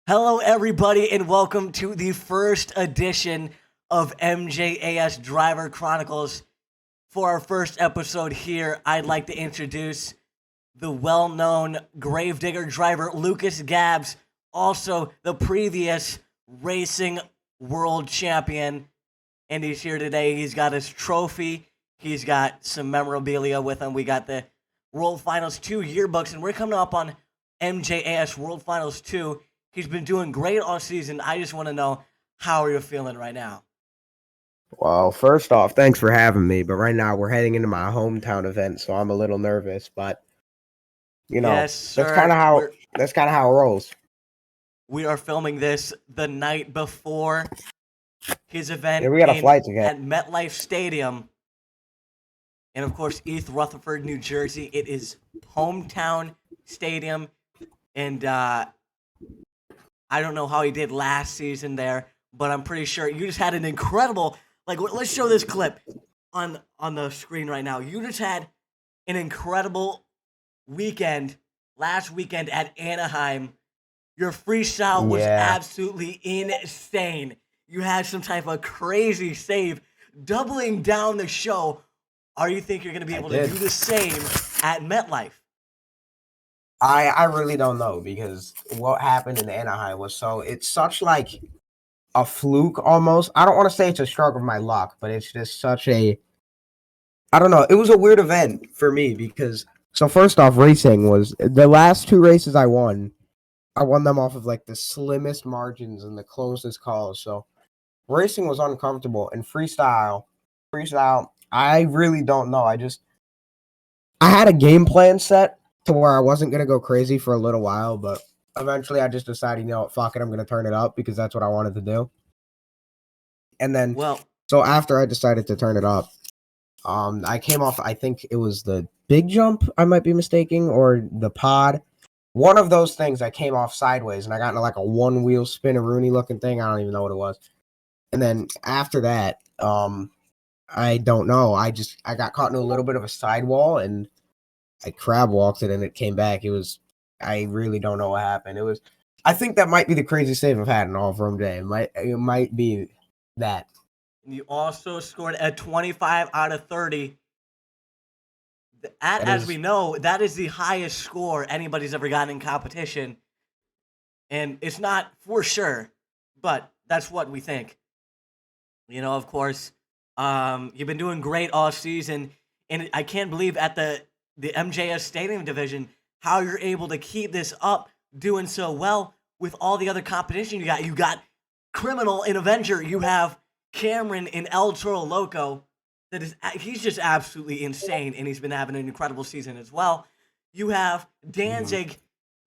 Hello, everybody, and welcome to the first edition of MJAS Driver Chronicles. For our first episode here, I'd like to introduce the well-known gravedigger driver Lucas Gabbs, also the previous racing world champion, and he's here today. He's got his trophy. He's got some memorabilia with him. We got the World Finals 2 yearbooks, and we're coming up on MJAS World Finals 2. He's been doing great all season. I just want to know, how are you feeling right now? Well, first off, thanks for having me. But right now we're heading into my hometown event, so I'm a little nervous. But Yes, that's kind sir. of how it rolls. We are filming this the night before his event Yeah, we got a flight to at get. MetLife Stadium, and of course, East Rutherford, New Jersey. It is hometown stadium, and I don't know how he did last season there, but I'm pretty sure you just had an incredible. Like, let's show this clip on the screen right now. You just had an incredible weekend last weekend at Anaheim. Your freestyle was Yeah, absolutely insane. You had some type of crazy save, doubling down the show. Are you think you're going to be I able to did. do the same at MetLife? I really don't know because what happened in Anaheim was it's such like a fluke almost. I don't want to say it's a stroke of my luck, but it's just such a I don't know. It was a weird event for me because first off, racing was the last two races I won. I won them off of like the slimmest margins and the closest calls. So racing was uncomfortable. And freestyle, I really don't know. I had a game plan set to where I wasn't gonna go crazy for a little while, but eventually I just decided, what, fuck it, I'm gonna turn it up because that's what I wanted to do. And then Well, so after I decided to turn it up, I came off. I think it was the big jump. I might be mistaking, or the pod. One of those things I came off sideways and I got into like a one wheel spinneroonie looking thing. I don't even know what it was. And then after that, I don't know. I got caught in a little bit of a sidewall and I crab walked it and it came back. I really don't know what happened. I think that might be the craziest save I've had in all of Rome Day. It might be that. you also scored a 25 out of 30. That As we is, know, that is the highest score anybody's ever gotten in competition. And it's not for sure, but that's what we think. Of course, you've been doing great all season, and I can't believe at the MJS Stadium division how you're able to keep this up, doing so well with all the other competition you got. You got Criminal in Avenger. You have Cameron in El Toro Loco. He's just absolutely insane, and he's been having an incredible season as well. You have mhm. Danzig,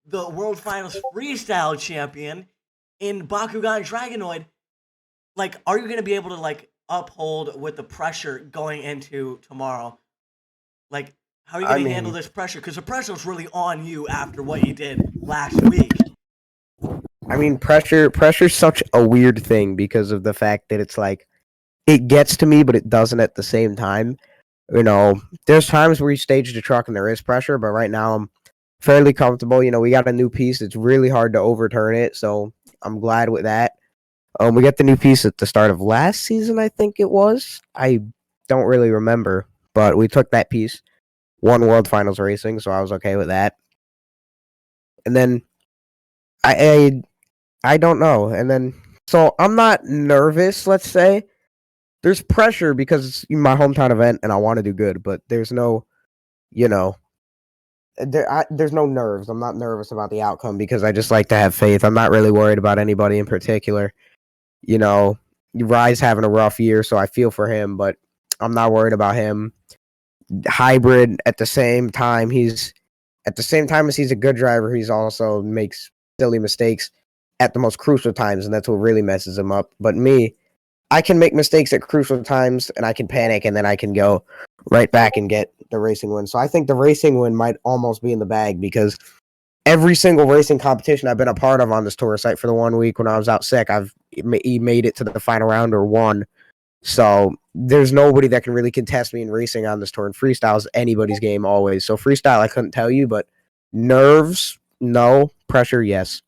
the World Finals Freestyle champion, in Bakugan Dragonoid. Like, are you going to be able to like uphold with the pressure going into tomorrow? Like, how are you I going to handle mean, this pressure? Because the pressure is really on you after what you did last week. pressure's such a weird thing because of the fact that it's like it gets to me, but it doesn't at the same time. There's times where you stage the truck and there is pressure, but right now I'm fairly comfortable. We got a new piece. It's really hard to overturn it, so I'm glad with that. We got the new piece at the start of last season, I think it was. I don't really remember, but we took that piece, won World Finals racing, so I was okay with that. And then I I don't know. And then so I'm not nervous, let's say. There's pressure because it's my hometown event and I want to do good, but there's no, you know, there's no nerves. I'm not nervous about the outcome because I just like to have faith. I'm not really worried about anybody in particular. You know, Rye's having a rough year, so I feel for him, but I'm not worried about him. Hybrid at the same time as he's a good driver, he's also makes silly mistakes at the most crucial times, and that's what really messes him up. But me, I can make mistakes at crucial times and I can panic and then I can go right back and get the racing win. So I think the racing win might almost be in the bag because every single racing competition I've been a part of on this tour site for the 1 week when I was out sick, I've made it to the final round or won. So there's nobody that can really contest me in racing on this tour. And freestyle is anybody's game always. So freestyle, I couldn't tell you, but nerves, no. Pressure, yes.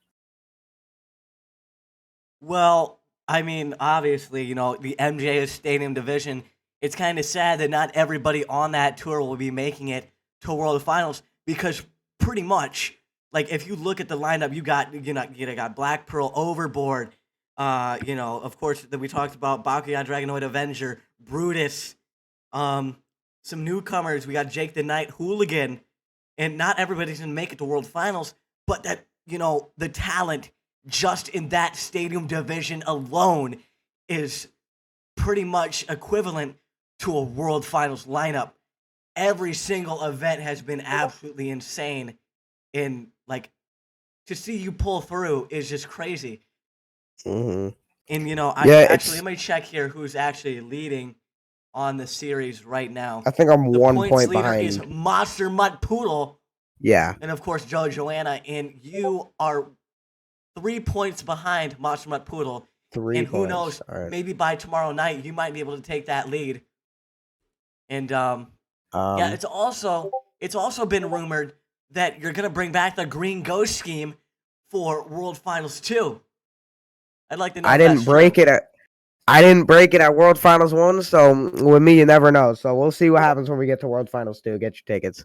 Well, I mean, obviously, the MJAS Stadium division, it's kind of sad that not everybody on that tour will be making it to World Finals because pretty much, like, if you look at the lineup, you got Black Pearl, Overboard, of course, that we talked about, Bakugan, Dragonoid Avenger, Brutus, um, some newcomers. We got Jake the Knight, Hooligan, and not everybody's gonna make it to World Finals, but the talent just in that stadium division alone is pretty much equivalent to a World Finals lineup. Every single event has been absolutely insane, and like to see you pull through is just crazy. Hmm. And I Yeah, actually it's. let me check here who's actually leading on the series right now. I think I'm The one points point leader is behind. Monster Mutt Poodle, Yeah, and of course Joe Joanna, and you are 3 points behind Monster Mutt Poodle. three And who points. knows, All right. maybe by tomorrow night you might be able to take that lead. And yeah, Um, it's also been rumored that you're gonna bring back the Green Ghost scheme for World Finals 2. I'd like to know I if that's didn't true. break it. I didn't break it at World Finals 1, so with me, you never know. So we'll see what happens when we get to World Finals 2. Get your tickets.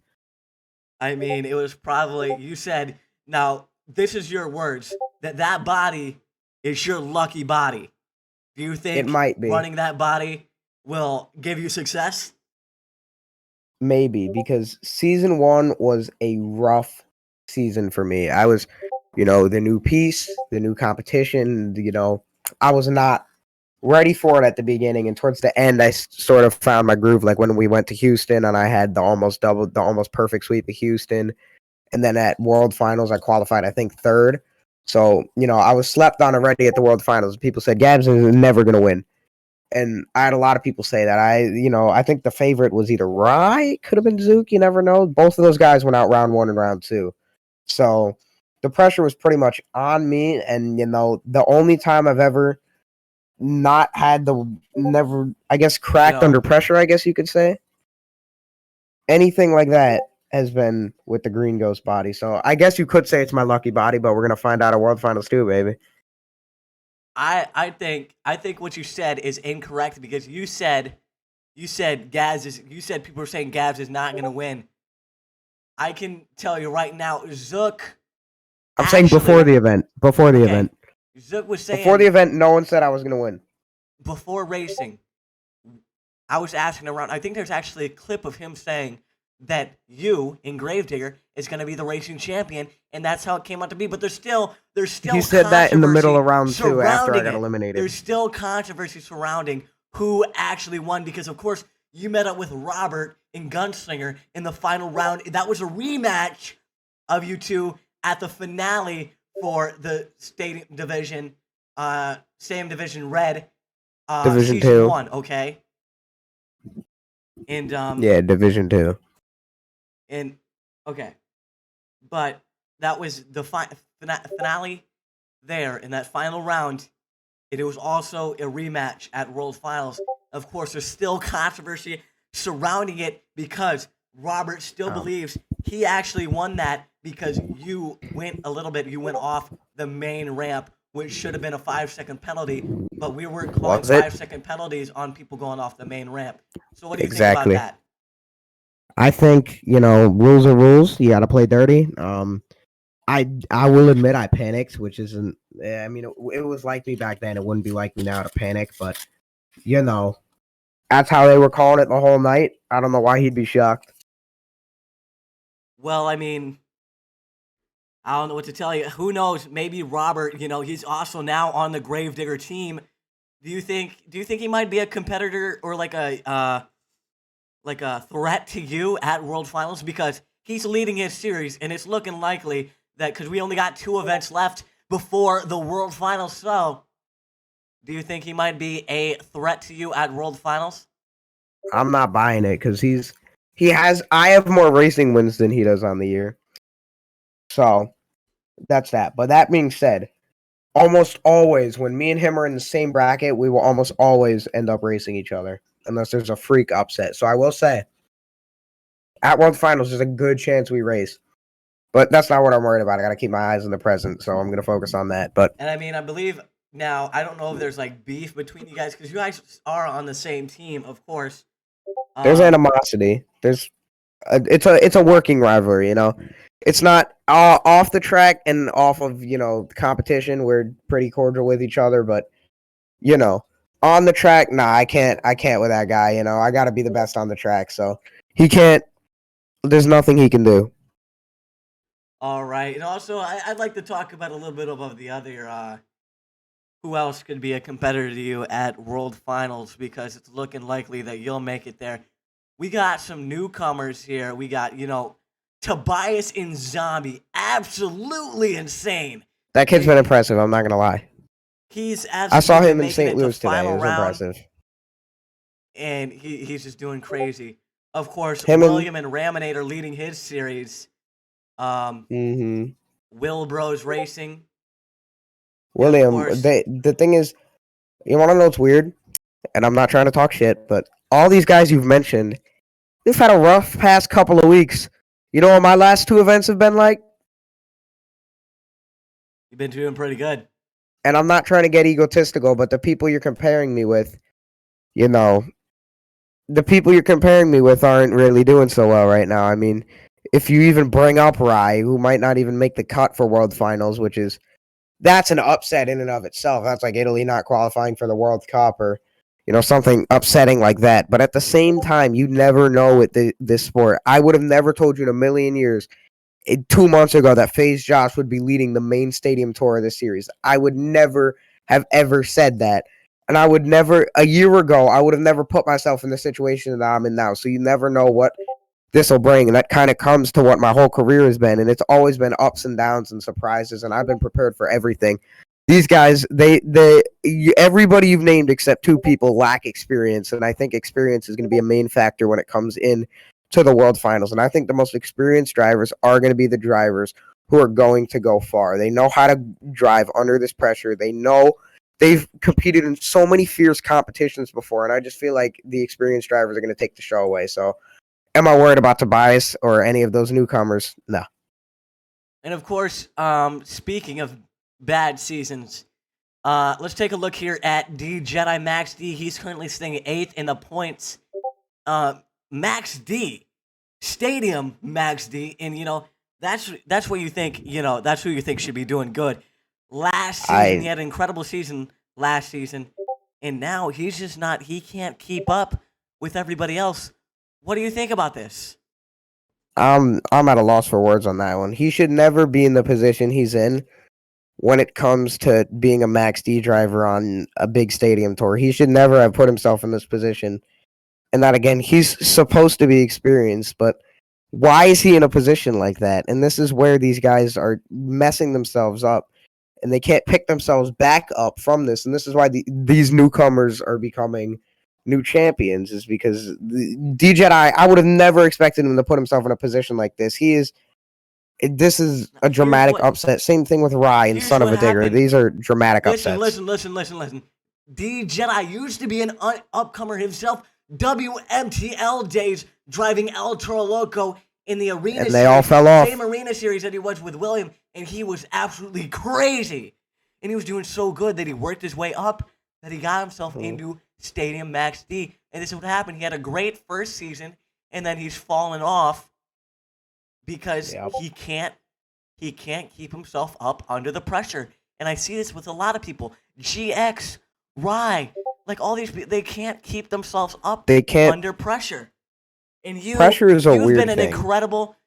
I mean, it was probably you said. Now this is your words that body is your lucky body. Do you It think might be. running that body will give you success? Maybe, because season 1 was a rough season for me. I was, the new piece, the new competition, I was not ready for it at the beginning. And towards the end, I sort of found my groove. Like when we went to Houston and I had the almost perfect sweep of Houston. And then at World Finals, I qualified, I think, third. So, I was slept on already at the World Finals. People said Gabbs is never going to win. And I had a lot of people say that. I think the favorite was either Rye, could have been Zook, you never know. Both of those guys went out round 1 and round 2. So the pressure was pretty much on me. And, the only time I've ever not had never, I guess, You cracked know, under pressure, I guess you could say. Anything like that has been with the Green Ghost body. So I guess you could say it's my lucky body, but we're going to find out at World Finals too, baby. I think what you said is incorrect because you said people were saying Gabs is not gonna win. I can tell you right now, Zook I'm saying before actually the event. Before the okay. event. Zook was Before the saying event, no one said I was going to win. before racing, I was asking around. I think there's actually a clip of him saying that you in Gravedigger is going to be the racing champion, and that's how it came out to be. But there's still He said that in the middle controversy of round 2 after I surrounding got it. eliminated. There's still controversy surrounding who actually won because, of course, you met up with Robert in Gunslinger in the final round. That was a rematch of you two at the finale for the Stadium Division Red, Division season 2. one. Okay, and Yeah, Division 2. and okay, but that was the finale there in that final round. And it was also a rematch at World Finals. Of course, there's still controversy surrounding it because Robert still Um, believes he actually won that because you went off the main ramp, which should have been a 5 second penalty, but we weren't calling was it? 5 second penalties on people going off the main ramp. So, what do you think about Exactly. that? I think, rules are rules. You got to play dirty. I will admit I panicked, which isn't. I mean, it was like me back then. It wouldn't be like me now to panic, but you know, that's how they were calling it the whole night. I don't know why he'd be shocked. Well, I mean, I don't know what to tell you. Who knows? Maybe Robert, he's also now on the Gravedigger team. Do you think he might be a competitor or like a threat to you at World Finals because he's leading his series and it's looking likely that because we only got 2 events left before the World Finals. So, do you think he might be a threat to you at World Finals? I'm not buying it because he has. I have more racing wins than he does on the year. So that's that. But that being said, almost always when me and him are in the same bracket, we will almost always end up racing each other unless there's a freak upset. So I will say, at World Finals, there's a good chance we race. But that's not what I'm worried about. I got to keep my eyes on the present, so I'm going to focus on that. But And I mean, I believe Now, I don't know if there's like beef between you guys because you guys are on the same team, of course. There's Um, animosity. It's a working rivalry. It's not off the track and off of the competition. We're pretty cordial with each other, but you know, on the track, nah, I can't with that guy. I got to be the best on the track, so he can't. There's nothing he can do. all right, and also I'd like to talk about a little bit about the other. Who else could be a competitor to you at World Finals because it's looking likely that you'll make it there. We got some newcomers here. We got, Tobias and Zombie. Absolutely insane. That kid's been impressive. I'm not gonna lie. He's I saw absolutely him in making St. it to Louis today. It final was round, impressive. and he's just doing crazy. Of course, Him and William and Raminator leading his series. Um, mm-hmm. Will Bros Racing, and of William. course, The thing is, you want to know what's weird? And I'm not trying to talk shit, but all these guys you've mentioned, they've had a rough past couple of weeks. You know what my last two events have been like? you've been doing pretty good. And I'm not trying to get egotistical, but the people you're comparing me with, you know, the people you're comparing me with aren't really doing so well right now. I mean, if you even bring up Rye, who might not even make the cut for World Finals, that's an upset in and of itself. That's like Italy not qualifying for the World Cup or, something upsetting like that. But at the same time, you never know with this sport. I would have never told you in a million years 2 months ago that FaZe Josh would be leading the main stadium tour of this series. I would never have ever said that. And I would never, a year ago, I would have never put myself in the situation that I'm in now. So you never know what this will bring. And that kind of comes to what my whole career has been. And it's always been ups and downs and surprises. And I've been prepared for everything. These guys, everybody you've named except two people lack experience. And I think experience is going to be a main factor when it comes in to the World Finals. And I think the most experienced drivers are going to be the drivers who are going to go far. They know how to drive under this pressure. They know they've competed in so many fierce competitions before. And I just feel like the experienced drivers are going to take the show away. So am I worried about Tobias or any of those newcomers? No. And of course, speaking of bad seasons, let's take a look here at D Jedi Max D. He's currently sitting 8th in the points. Max D, Stadium Max D, and that's what you think. That's who you think should be doing good. Last season, he had an incredible season last season, and now he's just not. He can't keep up with everybody else. What do you think about this? I'm at a loss for words on that one. He should never be in the position he's in when it comes to being a Max D driver on a big stadium tour. He should never have put himself in this position. And that again, he's supposed to be experienced, but why is he in a position like that? And this is where these guys are messing themselves up, and they can't pick themselves back up from this. And this is why these newcomers are becoming new champions, is because DJ I would have never expected him to put himself in a position like this. This is a dramatic upset. Same thing with Rye and Son of a Digger. These are dramatic upsets. Listen. D Jedi used to be an upcomer himself. WMTL days driving El Toro Loco in the arena and they all fell off. Same arena series that he was with William, and he was absolutely crazy. And he was doing so good that he worked his way up, that he got himself into Stadium Max D. And this is what happened. He had a great first season, and then he's fallen off because he can't keep himself up under the pressure. And I see this with a lot of people. GX, Rye, like all these people, they can't keep themselves up under pressure. And pressure is a weird thing.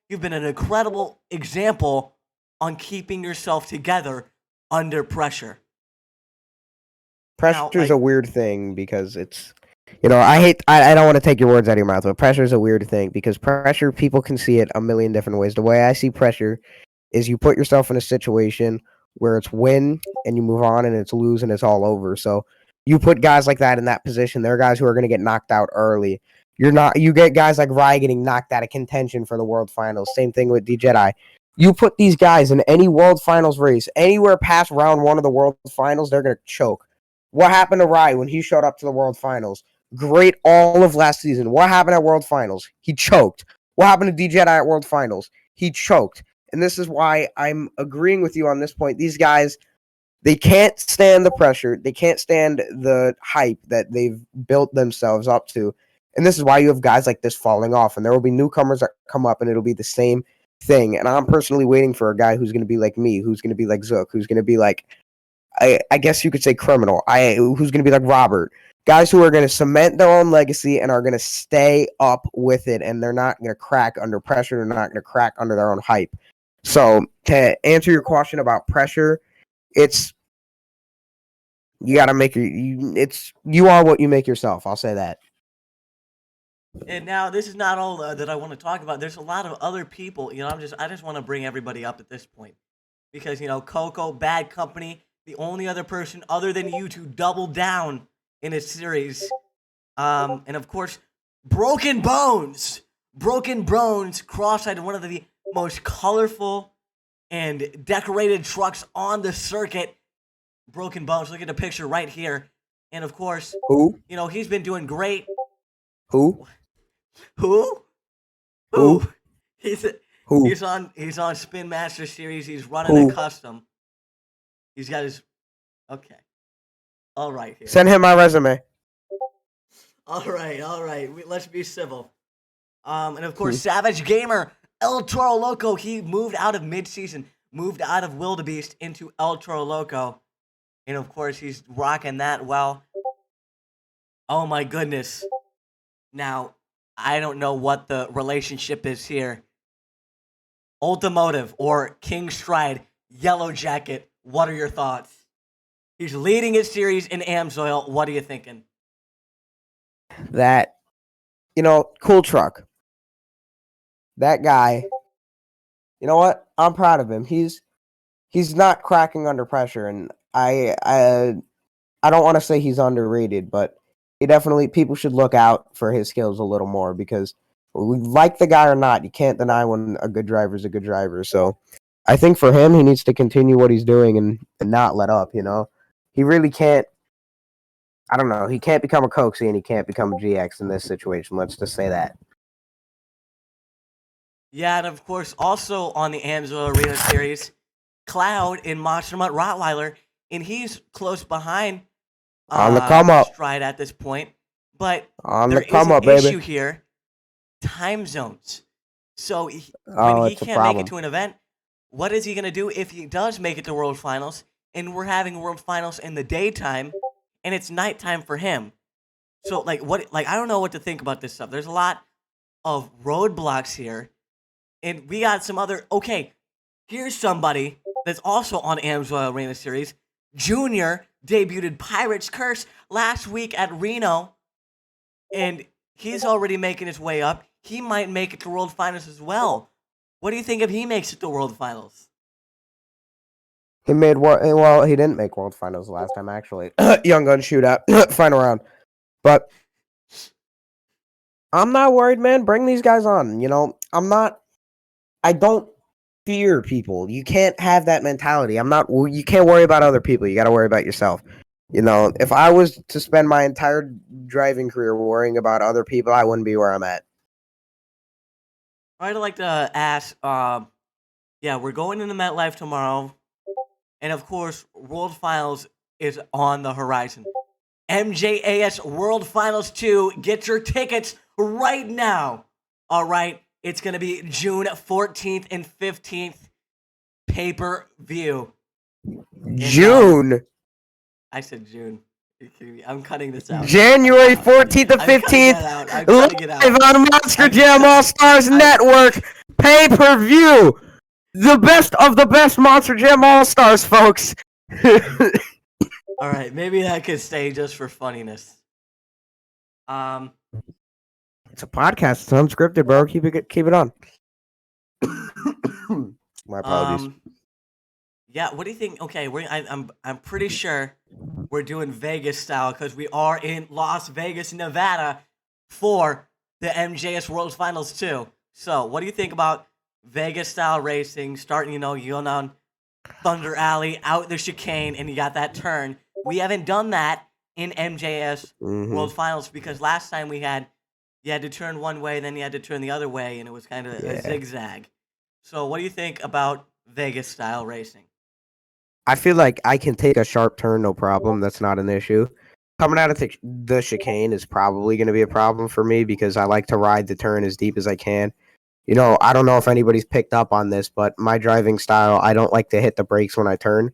You've been an incredible example on keeping yourself together under pressure. Pressure is a weird thing because it's, I don't want to take your words out of your mouth, but pressure is a weird thing because pressure, people can see it a million different ways. The way I see pressure is you put yourself in a situation where it's win and you move on, and it's lose and it's all over. So you put guys like that in that position. There are guys who are going to get knocked out early. You get guys like Rye getting knocked out of contention for the World Finals. Same thing with D Jedi. You put these guys in any World Finals race, anywhere past round 1 of the World Finals, they're going to choke. What happened to Rye when he showed up to the World Finals? Great all of last season. What happened at World Finals? He choked. What happened to D Jedi at World Finals? He choked. And this is why I'm agreeing with you on this point. These guys, They can't stand the pressure. They can't stand the hype that they've built themselves up to. And this is why you have guys like this falling off. And there will be newcomers that come up and it'll be the same thing. And I'm personally waiting for a guy who's going to be like me, who's going to be like Zook, who's going to be like, I guess you could say criminal, who's going to be like Robert. Guys who are going to cement their own legacy and are going to stay up with it. And they're not going to crack under pressure. They're not going to crack under their own hype. So to answer your question about pressure, it's you got to make you are what you make yourself. I'll say that. And now this is not all that I want to talk about. There's a lot of other people. You know, I just want to bring everybody up at this point because Coco, Bad Company, the only other person other than you to double down in a series, and of course, Broken Bones, cross-eyed, one of the most colorful and decorated trucks on the circuit. Broken Bones. Look at the picture right here. And of course, who? He's been doing great. Who? He's on Spin Master Series. He's running a custom. He's got his okay. All right. Here. Send him my resume. All right. Let's be civil. And of course, Savage Gamer, El Toro Loco. He moved out of midseason, moved out of Wildebeest into El Toro Loco. And of course, he's rocking that well. Oh my goodness. Now, I don't know what the relationship is here. Ultimotive or King Stride, Yellow Jacket. What are your thoughts? He's leading his series in Amsoil. What are you thinking? That, cool truck. That guy, you know what? I'm proud of him. He's not cracking under pressure, and I don't want to say he's underrated, but people should look out for his skills a little more because like the guy or not, you can't deny when a good driver is a good driver. So I think for him, he needs to continue what he's doing and not let up, He really can't, I don't know, he can't become a Coxie and he can't become a GX in this situation. Let's just say that. Yeah, and of course, also on the Amsoil Arena Series, Cloud in Monster Mutt Rottweiler, and he's close behind on the come up Stride at this point, but on there the come is up, an issue baby. here: time zones. So when he can't make it to an event, what is he gonna do if he does make it to World Finals? And we're having World Finals in the daytime, and it's nighttime for him. So I don't know what to think about this stuff. There's a lot of roadblocks here, and we got some other. Okay, here's somebody that's also on Amsoil Arena Series. Junior debuted Pirate's Curse last week at Reno, and he's already making his way up. He might make it to World Finals as well. What do you think if he makes it to World Finals? He made he didn't make World Finals last time, actually. Young Gun Shootout, final round. But I'm not worried, man. Bring these guys on. I don't fear people. You can't have that mentality. You can't worry about other people. You got to worry about yourself. If I was to spend my entire driving career worrying about other people, I wouldn't be where I'm at. I'd like to ask, we're going into MetLife tomorrow. And of course, World Finals is on the horizon. MJAS World Finals 2. Get your tickets right now. All right. It's going to be June 14th and 15th. Pay-per-view. June? I said June. I'm cutting this out. January 14th and 15th. Live on Monster Jam All-Stars Network. Pay-per-view. The best of the best Monster Jam All-Stars, folks. All right, maybe that could stay just for funniness. It's a podcast. It's unscripted, bro. Keep it on. My apologies. Yeah, what do you think? Okay, I'm pretty sure we're doing Vegas style because we are in Las Vegas, Nevada for the MJS World Finals 2. So, what do you think about Vegas style racing? Starting, you going down Thunder Alley, out the chicane, and you got that turn. We haven't done that in MJS World Finals because last time you had to turn one way, then you had to turn the other way, and it was kind of a zigzag. So, what do you think about Vegas style racing? I feel like I can take a sharp turn, no problem. That's not an issue. Coming out of the chicane is probably going to be a problem for me because I like to ride the turn as deep as I can. I don't know if anybody's picked up on this, but my driving style, I don't like to hit the brakes when I turn.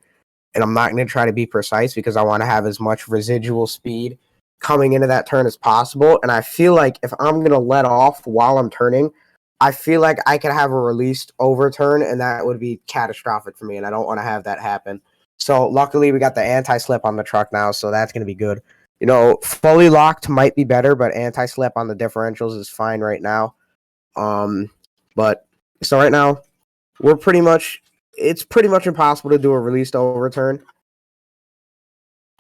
And I'm not going to try to be precise because I want to have as much residual speed coming into that turn as possible. And I feel like if I'm going to let off while I'm turning, I feel like I could have a released overturn, and that would be catastrophic for me. And I don't want to have that happen. So luckily, we got the anti-slip on the truck now, so that's going to be good. Fully locked might be better, but anti-slip on the differentials is fine right now. But so right now, it's pretty much impossible to do a released overturn.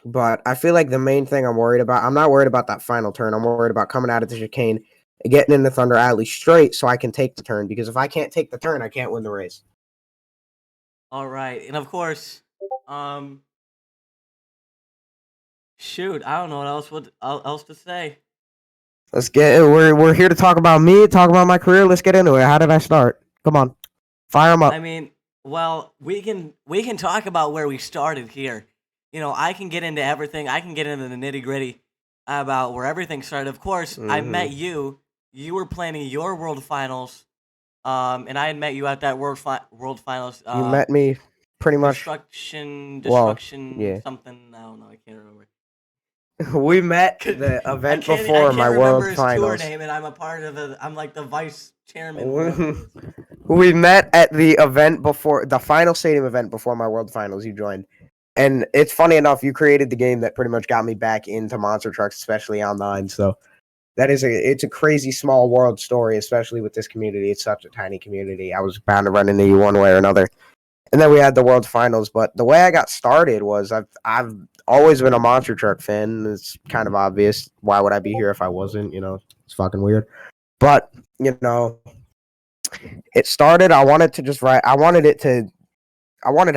But I feel like the main thing I'm not worried about that final turn. I'm worried about coming out of the chicane and getting into Thunder Alley straight so I can take the turn. Because if I can't take the turn, I can't win the race. All right, and of course, shoot, I don't know what else to say. Let's get it. We're here to talk about me, talk about my career. Let's get into it. How did I start? Come on, fire them up. I mean, well, we can talk about where we started here. I can get into everything. I can get into the nitty gritty about where everything started. Of course, I met you. You were planning your World Finals, and I had met you at that World Finals. You met me pretty much. Destruction, yeah. something. I don't know. I can't remember. We met the event before my World Finals. I can't remember his tour name, and I'm a part of it. I'm like the vice chairman. We met at the event before the final stadium event before my World Finals. You joined, and it's funny enough. You created the game that pretty much got me back into monster trucks, especially online. So it's a crazy small world story, especially with this community. It's such a tiny community. I was bound to run into you one way or another. And then we had the World Finals, but the way I got started was I've always been a monster truck fan. It's kind of obvious. Why would I be here if I wasn't? It's fucking weird. But it started. I wanted to just write. I wanted to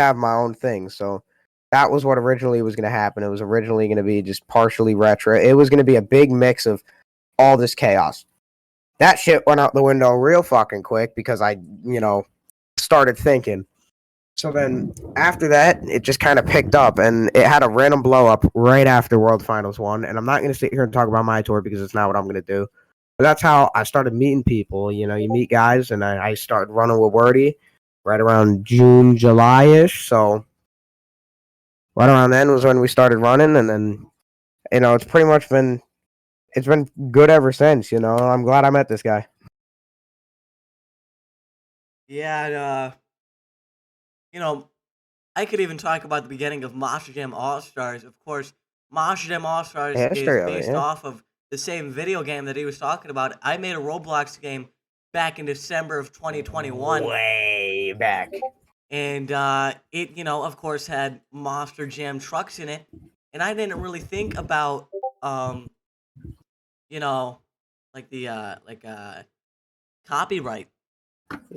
have my own thing. So that was what originally was going to happen. It was originally going to be just partially retro. It was going to be a big mix of all this chaos. That shit went out the window real fucking quick because I started thinking. So then after that, it just kind of picked up, and it had a random blow up right after World Finals 1. And I'm not going to sit here and talk about my tour because it's not what I'm going to do. But that's how I started meeting people. You meet guys, and I started running with Wordy right around June, July-ish. So right around then was when we started running, and then, it's pretty much been good ever since. I'm glad I met this guy. Yeah, I could even talk about the beginning of Monster Jam All-Stars. Of course, Monster Jam All-Stars is based off of the same video game that he was talking about. I made a Roblox game back in December of 2021. Way back. And it, of course, had Monster Jam trucks in it. And I didn't really think about, like the copyright.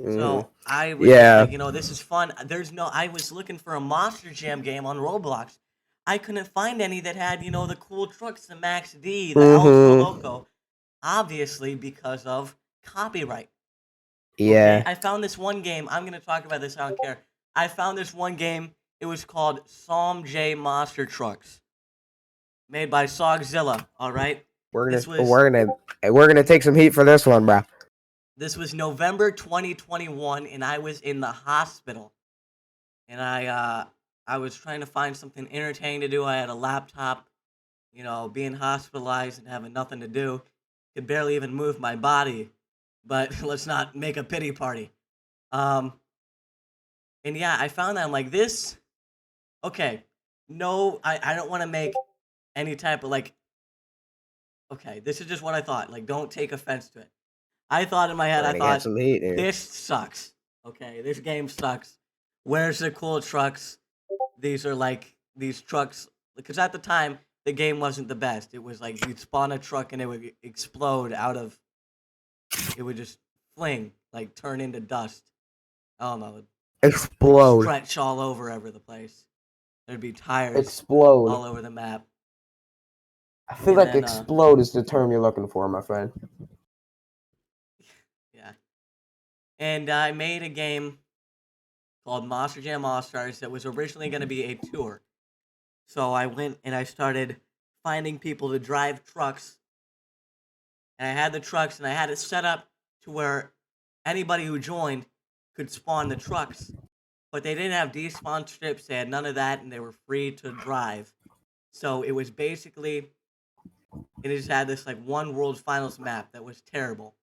So I was like, this is fun. I was looking for a Monster Jam game on Roblox. I couldn't find any that had, the cool trucks, the Max D, the Ultra Loco. Obviously because of copyright. Yeah. Okay? I found this one game. I'm going to talk about this. I don't care. I found this one game. It was called Psalm J Monster Trucks. Made by Sogzilla, all right? We're gonna take some heat for this one, bro. This was November 2021, and I was in the hospital. And I was trying to find something entertaining to do. I had a laptop, being hospitalized and having nothing to do. Could barely even move my body. But let's not make a pity party. And yeah, I found that I'm like, this... Okay, no, I don't want to make any type of, Okay, this is just what I thought. Don't take offense to it. I thought in my head, this sucks. Okay, this game sucks. Where's the cool trucks? These are these trucks, because at the time, the game wasn't the best. It was you'd spawn a truck and it would explode it would just fling, turn into dust. I don't know. Explode. Stretch all over the place. There'd be tires explode all over the map. I feel like explode is the term you're looking for, my friend. Yeah. And I made a game called Monster Jam All Stars that was originally going to be a tour. So I went and I started finding people to drive trucks. And I had the trucks and I had it set up to where anybody who joined could spawn the trucks. But they didn't have despawn strips, they had none of that, and they were free to drive. So it was basically, it just had this like one World Finals map that was terrible.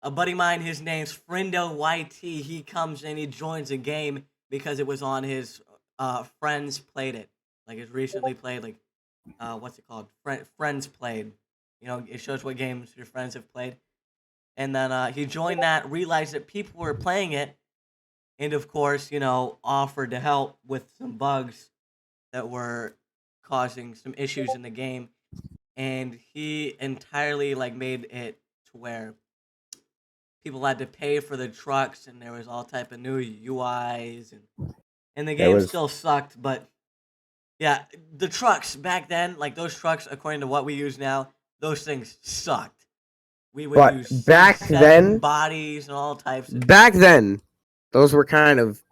A buddy of mine, his name's Friendo YT, he comes in, he joins a game because it was on his Friends Played It. Like it's recently played, like, what's it called? Friends Played. You know, it shows what games your friends have played. And then he joined that, realized that people were playing it, and of course, you know, offered to help with some bugs that were causing some issues in the game. And he entirely like made it to where people had to pay for the trucks, and there was all type of new UIs, and the game still sucked. But yeah, the trucks back then, like those trucks, according to what we use now, those things sucked. We would use back then bodies and all types. Back then, those were kind of,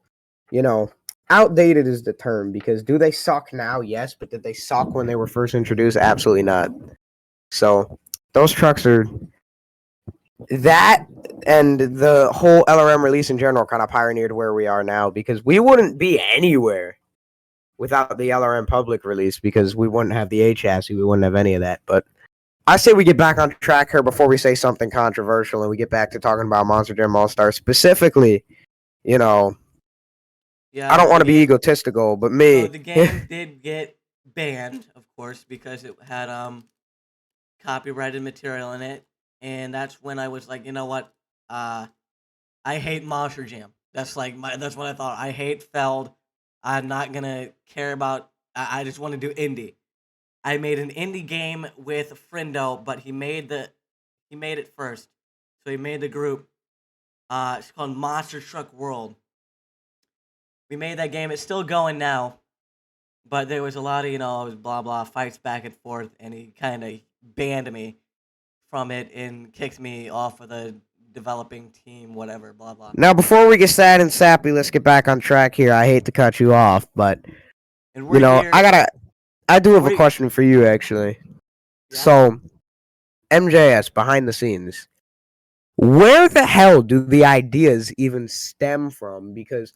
you know, outdated is the term, because do they suck now? Yes, but did they suck when they were first introduced? Absolutely not. So those trucks are that, and the whole LRM release in general kind of pioneered where we are now, because we wouldn't be anywhere without the LRM public release, because we wouldn't have the HAS, we wouldn't have any of that. But I say we get back on track here before we say something controversial and we get back to talking about Monster Jam All-Stars. Specifically, you know, I don't want to be egotistical, but me. So the game did get banned, of course, because it had copyrighted material in it. And that's when I was like, you know what? I hate Monster Jam. That's what I thought. I hate Feld. I'm not gonna care about. I just want to do indie. I made an indie game with Friendo, but he made it first. So he made the group. It's called Monster Truck World. We made that game. It's still going now, but there was a lot of, you know, blah blah fights back and forth, and he kind of banned me from it and kicked me off of the developing team, whatever, blah blah. Now, before we get sad and sappy, let's get back on track here. I hate to cut you off, but you know, I do have a question for you, actually. Yeah. So, MJAS, behind the scenes, where the hell do the ideas even stem from? Because,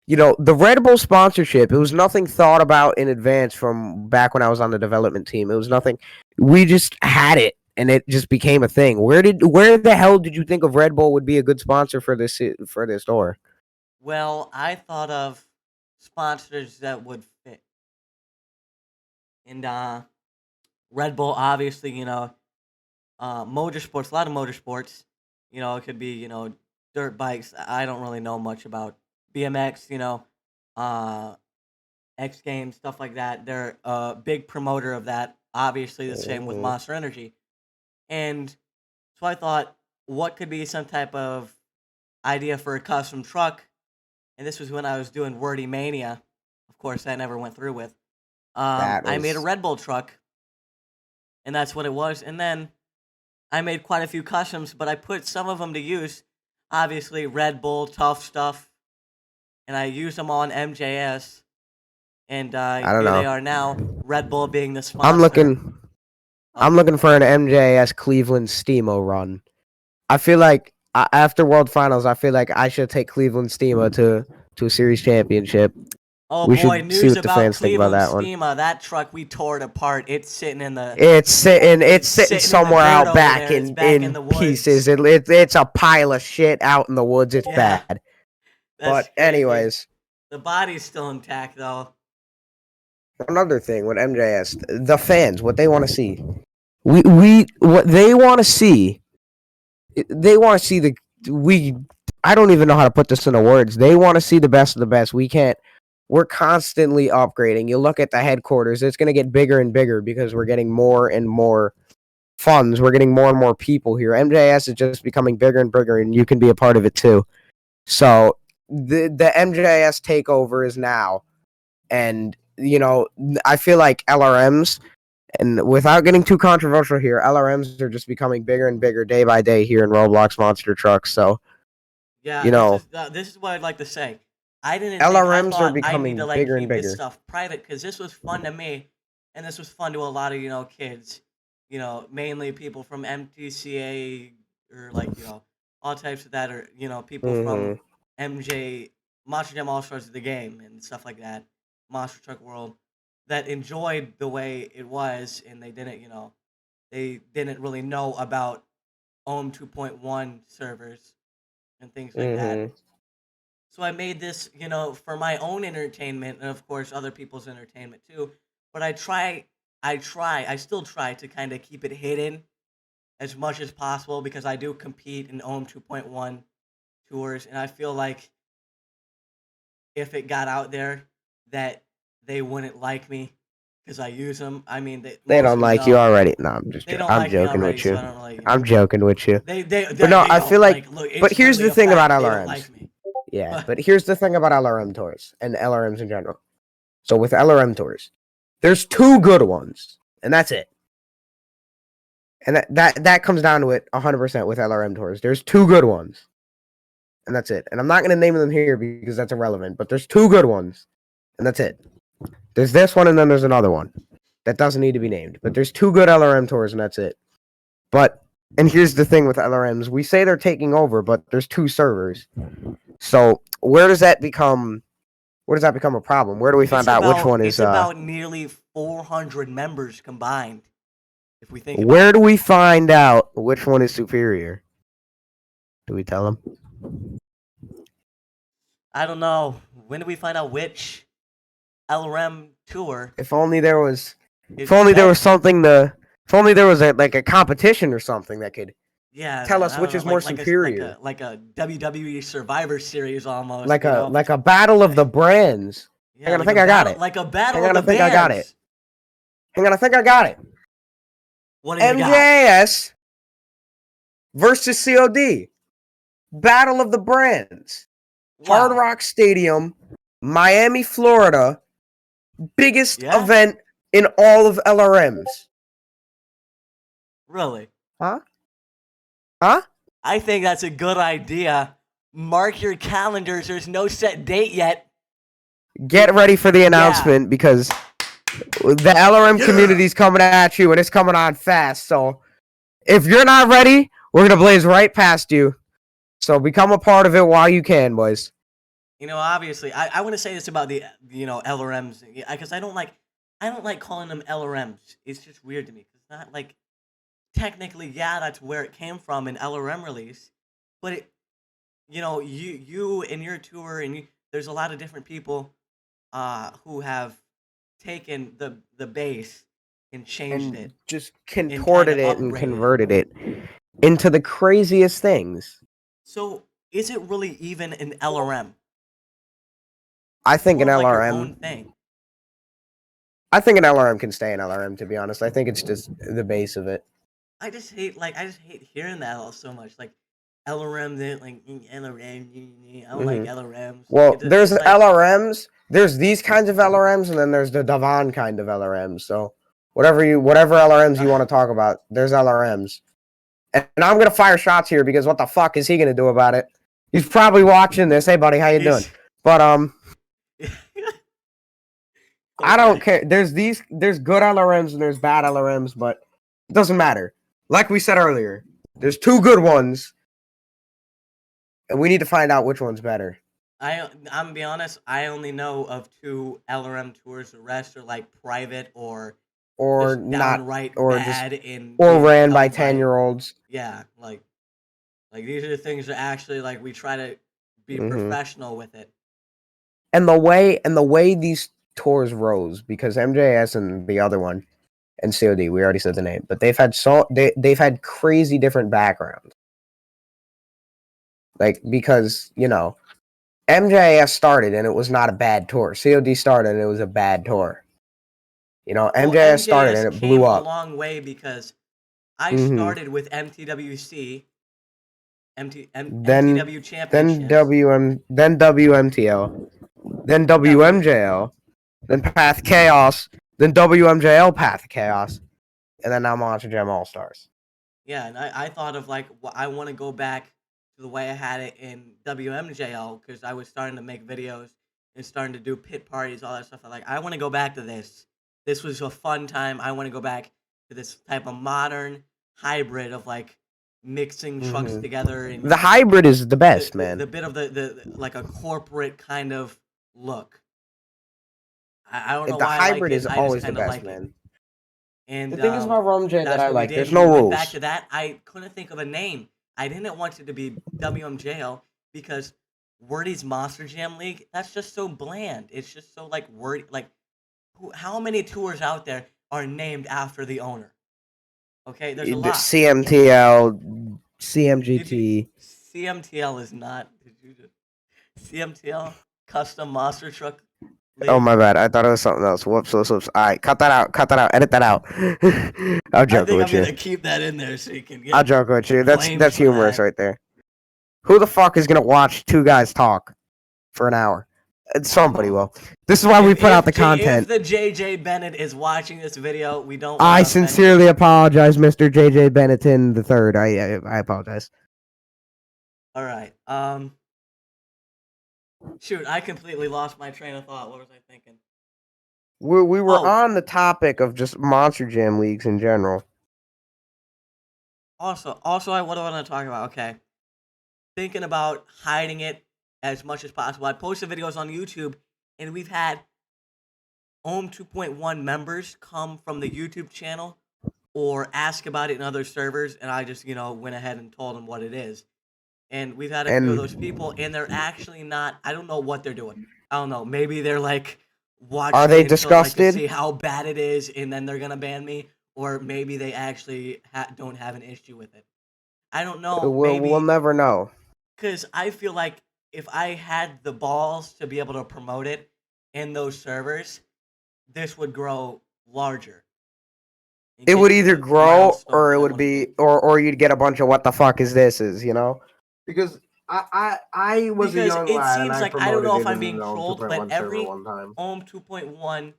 you know, the Red Bull sponsorship, it was nothing thought about in advance from back when I was on the development team. It was nothing. We just had it, and it just became a thing. Where the hell did you think of Red Bull would be a good sponsor for this store? Well, I thought of sponsors that would fit. And Red Bull, obviously, you know, motorsports, a lot of motorsports. You know, it could be, you know, dirt bikes. I don't really know much about BMX, you know, X Games, stuff like that. They're a big promoter of that. Obviously, the same with Monster Energy. And so I thought, what could be some type of idea for a custom truck? And this was when I was doing Wordy Mania. Of course, I never went through with. I made a Red Bull truck, and that's what it was. And then I made quite a few customs, but I put some of them to use. Obviously, Red Bull, tough stuff, and I used them on MJAS. And here they are now. Red Bull being the sponsor. I'm looking for an MJAS Cleveland Steamo run. I feel like after World Finals, I feel like I should take Cleveland Steamo to a series championship. Oh boy, news about Cleveland Steamo. That truck, we tore it apart. It's sitting in the. It's sitting somewhere out back in pieces. It's a pile of shit out in the woods. It's bad. But anyways, the body's still intact though. Another thing with MJS, the fans, what they want to see. What they want to see. They want to see I don't even know how to put this into words. They want to see the best of the best. We're constantly upgrading. You look at the headquarters, it's going to get bigger and bigger because we're getting more and more funds. We're getting more and more people here. MJS is just becoming bigger and bigger, and you can be a part of it too. So the MJS takeover is now. And, you know, I feel like LRMs, and without getting too controversial here, LRMs are just becoming bigger and bigger day by day here in Roblox Monster Trucks. So Yeah, You know, this is what I'd like to say. I LRMs are thought I need to becoming like bigger and keep this bigger. stuff private because this was fun to me, and this was fun to a lot of kids, mainly people from MTCA or like all types of that, or people from Hmm. MJ Monster Jam All Stars of the game and stuff like that, Monster Truck World, that enjoyed the way it was, and they didn't really know about OM 2.1 servers and things like that. Hmm. So I made this, for my own entertainment and of course other people's entertainment too. But I still try to kind of keep it hidden as much as possible because I do compete in OM 2.1 tours, and I feel like if it got out there that they wouldn't like me because I use them. I mean, They most don't of them like you know already. No, they don't I'm like me joking already, with so you. I don't really, I'm joking with you. But no, they I feel don't like. look. But It's here's literally the a thing about fact. They don't LRMs. like me. Yeah, But but here's the thing about LRM tours and LRMs in general. So with LRM tours, there's two good ones, and that's it. And that comes down to it 100% with LRM tours. There's two good ones, and that's it. And I'm not going to name them here because that's irrelevant, but there's two good ones, and that's it. There's this one, and then there's another one that doesn't need to be named. But there's two good LRM tours, and that's it. But, and here's the thing with LRMs. We say they're taking over, but there's two servers. So where does that become a problem? Where do we find out which one is it's about nearly 400 members combined. If we think about where it, do we find out which one is superior? Do we tell them? I don't know. When do we find out which LRM tour If only there was is if only there was better? something to if only there was a competition or something that could Yeah, tell man. us I don't which know. is more Like superior. a WWE Survivor Series almost. Like a battle of the brands. Hang Yeah, on, I think I got it. like a Hang battle of on, I the think I got it. bands. Hang on, I think I got it. What do you got? MJAS versus COD. Battle of the Brands. Hard Wow. Rock Stadium, Miami, Florida. Biggest Yeah, event in all of LRMs. really. Huh? Huh? I think that's a good idea. Mark your calendars. There's no set date yet. Get ready for the Yeah. announcement because the LRM community's coming at you and it's coming on fast. So if you're not ready, we're going to blaze right past you. So become a part of it while you can, boys. Obviously, I want to say this about the LRMs because I don't like calling them LRMs. It's just weird to me. It's not like technically, yeah, that's where it came from, an LRM release, but you and your tour and there's a lot of different people who have taken the base and changed And it just and kind contorted of it and upgraded it. converted it into the craziest things. So, is it really even an LRM? I It's think more an of like your own LRM. thing. I think an LRM can stay an LRM. To be honest, I think it's just the base of it. I just hate hearing that all so much. Like LRM, like LRM. I don't like Hmm. LRMs. Well, there's It's like LRMs. There's these kinds of LRMs, and then there's the Devon kind of LRMs. So whatever LRMs you want to talk about, there's LRMs. And I'm gonna fire shots here because what the fuck is he gonna do about it? He's probably watching this. Hey, buddy, how you doing? he's But I don't okay. care. There's good LRMs and there's bad LRMs, but it doesn't matter. Like we said earlier, there's two good ones, and we need to find out which one's better. I'm gonna be honest. I only know of two LRM tours. The rest are like private or Or just not, downright or just bad in or being ran by held by 10-year-olds. yeah. Like these are the things that actually like we try to be Hmm. professional with it. And the way these tours rose, because MJS and the other one and COD, we already said the name, but they've had crazy different backgrounds. Like because MJS started and it was not a bad tour. COD started and it was a bad tour. Well, MJS started MJS and it blew came a up. long way because I Hmm. started with MTWC, Then MTW then Championships. WMTL, then W. WMJL, then Path Chaos, then WMJL Path Chaos, and then now Monster Jam All Stars. Yeah, and I thought of like I want to go back to the way I had it in WMJL because I was starting to make videos and starting to do pit parties, all that stuff. I want to go back to this. This was a fun time. I want to go back to this type of modern hybrid of like mixing trucks together and The hybrid is the best, man. the bit of the like a corporate kind of look. I don't know The why I like hybrid it. is I always just the kind of best, like it. man. And The thing is about ROMJ that's that I what we like, did. there's We no went back rules. to that. I couldn't think of a name. I didn't want it to be WMJL because Wordy's Monster Jam League, that's just so bland. It's just so like word like how many tours out there are named after the owner? Okay, there's a The lot. CMTL, CMGT. CMTL is not. Did you just CMTL Custom Monster Truck League? Oh my bad, I thought it was something else. Whoops. Alright, cut that out, edit that out. I'll I joke think with I'm you. gonna keep that in there so you can get I'll joke with you. blamed That's for humorous that. right there. Who the fuck is gonna watch two guys talk for an hour? Somebody will. This is why we put out the content. If the JJ Bennett is watching this video, we don't. I wanna offend you. sincerely apologize, Mr. JJ Benetton the third. I apologize. All right. Shoot, I completely lost my train of thought. What was I thinking? We were Oh. on the topic of just Monster Jam leagues in general. Also, what do I want to talk about? Okay, thinking about hiding it as much as possible. I posted videos on YouTube, and we've had Ohm 2.1 members come from the YouTube channel or ask about it in other servers, and I just went ahead and told them what it is. And we've had a few of those people, and they're actually not. I don't know what they're doing. I don't know. Maybe they're like watching. Are they it disgusted? to see how bad it is, and then they're gonna ban me. Or maybe they actually don't have an issue with it. I don't know. We'll never know. Because I feel like if I had the balls to be able to promote it in those servers, this would grow larger. It would either grow or it would be, or you'd get a bunch of what the fuck is this, because I was a young lad and I don't know if I'm being promoted trolled, it in but Ohm 2.1 every server one time. Ohm 2.1,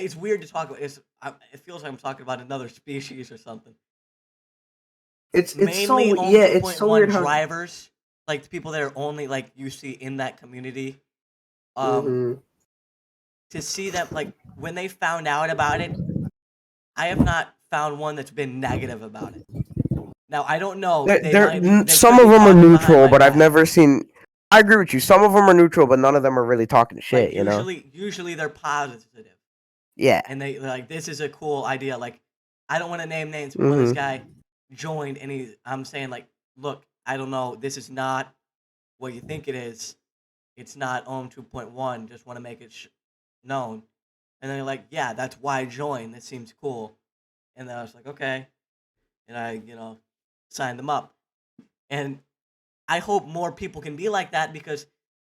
it's weird to talk about. It feels like I'm talking about another species or something. It's Mainly so Ohm yeah, it's so 2.1 weird how drivers, like the people that are only like you see in that community. To see them like when they found out about it, I have not found one that's been negative about it. Now I don't know. Some of them are neutral, but I've never seen. I agree with you. Some of them are neutral, but none of them are really talking shit. Like, usually they're positive. Yeah. And they're like, this is a cool idea. Like, I don't want to name names, but when this guy joined, and I'm saying like, look, I don't know, this is not what you think it is. It's not Ohm 2.1. Just want to make it known. And then they're like, yeah, that's why I joined. This seems cool. And then I was like, okay. And I, signed them up. And I hope more people can be like that because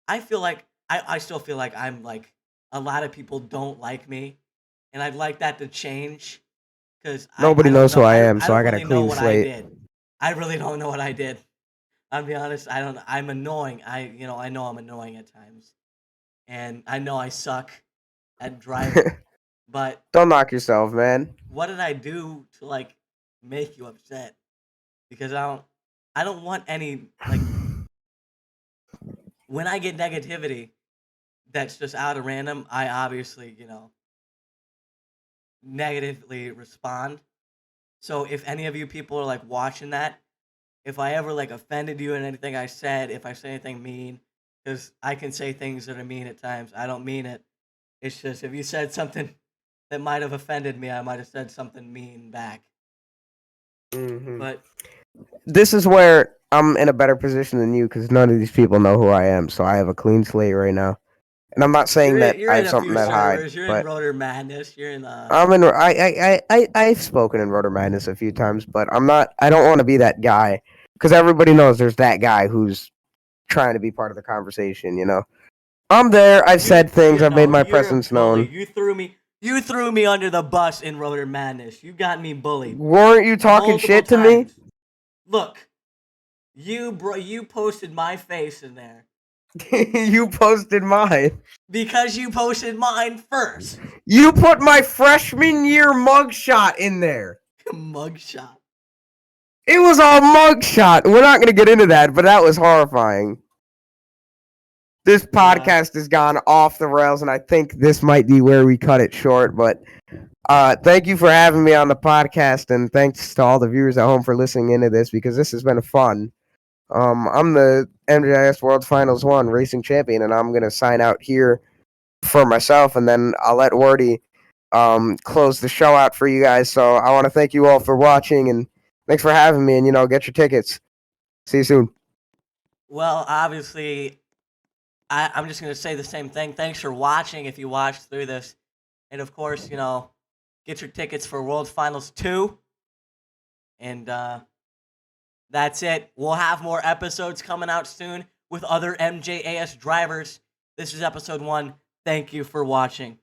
I feel like, I still feel like I'm like, a lot of people don't like me. And I'd like that to change. Because nobody knows who I am, so I got a clean slate. I really don't know what I did. I'll be honest, I'm annoying. I know I'm annoying at times. And I know I suck at driving. But don't knock yourself, man. What did I do to like make you upset? Because I don't want any like when I get negativity that's just out of random, I obviously, negatively respond. So if any of you people are like watching that, if I ever like offended you in anything I said, if I say anything mean, because I can say things that are mean at times, I don't mean it. It's just if you said something that might have offended me, I might have said something mean back. But this is where I'm in a better position than you because none of these people know who I am, so I have a clean slate right now. And I'm not saying that I have something that high. You're in Rotor Madness. You're in. I've spoken in Rotor Madness a few times, but I'm not. I don't want to be that guy because everybody knows there's that guy who's trying to be part of the conversation. I'm there. I've said things. I've made my presence known. You threw me under the bus in Rotor Madness. You got me bullied. Weren't you talking shit to me? Look, you posted my face in there. You posted mine. Because you posted mine first. You put my freshman year mugshot in there. Mugshot. It was a mugshot. We're not going to get into that, but that was horrifying. This podcast has gone off the rails, and I think this might be where we cut it short. But thank you for having me on the podcast, and thanks to all the viewers at home for listening into this, because this has been fun. I'm the MJAS World Finals 1 racing champion, and I'm going to sign out here for myself, and then I'll let Wardy close the show out for you guys. So I want to thank you all for watching, and thanks for having me, and, get your tickets. See you soon. Well, obviously, I'm just going to say the same thing. Thanks for watching if you watched through this. And, of course, get your tickets for World Finals 2. And that's it. We'll have more episodes coming out soon with other MJAS drivers. This is episode 1. Thank you for watching.